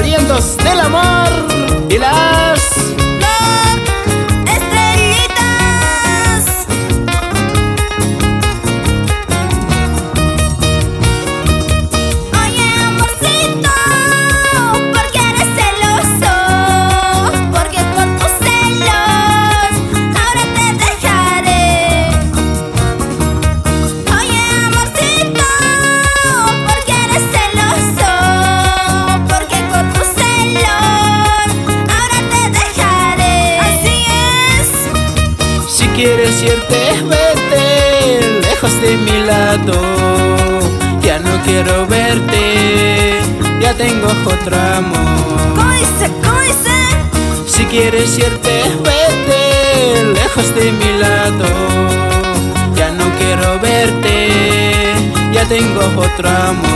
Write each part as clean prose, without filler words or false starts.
alientos del amor y las estrellitas. Oye, amorcito, ¿por qué eres celoso? Porque con tus celos ahora te dejaré. Oye, amorcito, ¿por qué eres celoso? Porque con tus celos ahora te dejaré. Así es. si quieres irte, vete lejos de mi lado. Ya no quiero verte, ya tengo otro amor. ¿Cómo dice? ¿Cómo dice? Si quieres irte, vete lejos de mi lado. Ya no quiero verte, ya tengo otro amor.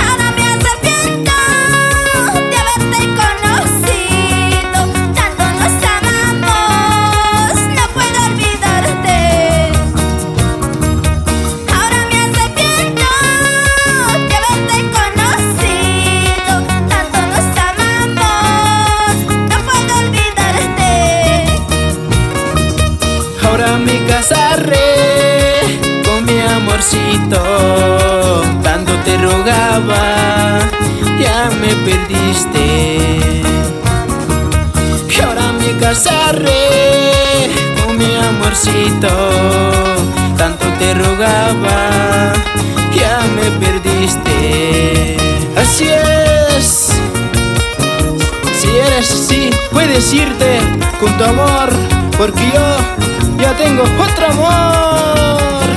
Ahora me arrepiento de haberte conocido. Tanto nos amamos, no puedo olvidarte. Ahora me arrepiento de haberte conocido. Tanto nos amamos, no puedo olvidarte. Ahora me casaré con mi amorcito. Tanto te rogaba, ya me perdiste. Y ahora me casaré con mi amorcito. Tanto te rogaba, ya me perdiste. Así es. Si eres así, puedes irte con tu amor, porque yo ya tengo otro amor.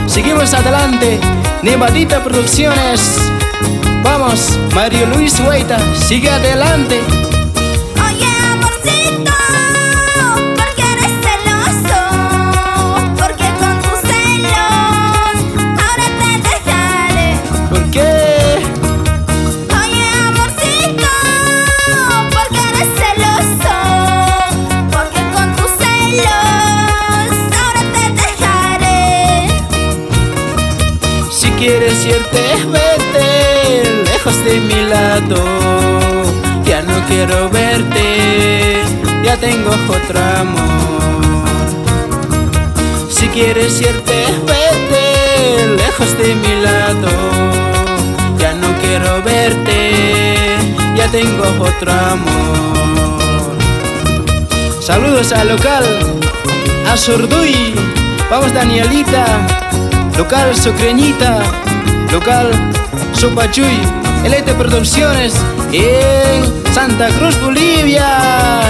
Seguimos adelante, Nevadita Producciones. Vamos, Mario Luis Hueita, sigue adelante. Oye, amorcito, ¿por qué eres celoso? Porque con tus celos ahora te dejaré. ¿Por qué? Oye, amorcito, ¿por qué eres celoso? Porque con tus celos ahora te dejaré. Si quieres irte, vete lejos de mi lado. Ya no quiero verte, ya tengo otro amor. Si quieres irte, vete lejos de mi lado. Ya no quiero verte, ya tengo otro amor. Saludos al local, a Sorduy. Vamos, Danielita. Local Sucreñita, local Sopachuy, LT Producciones en Santa Cruz, Bolivia.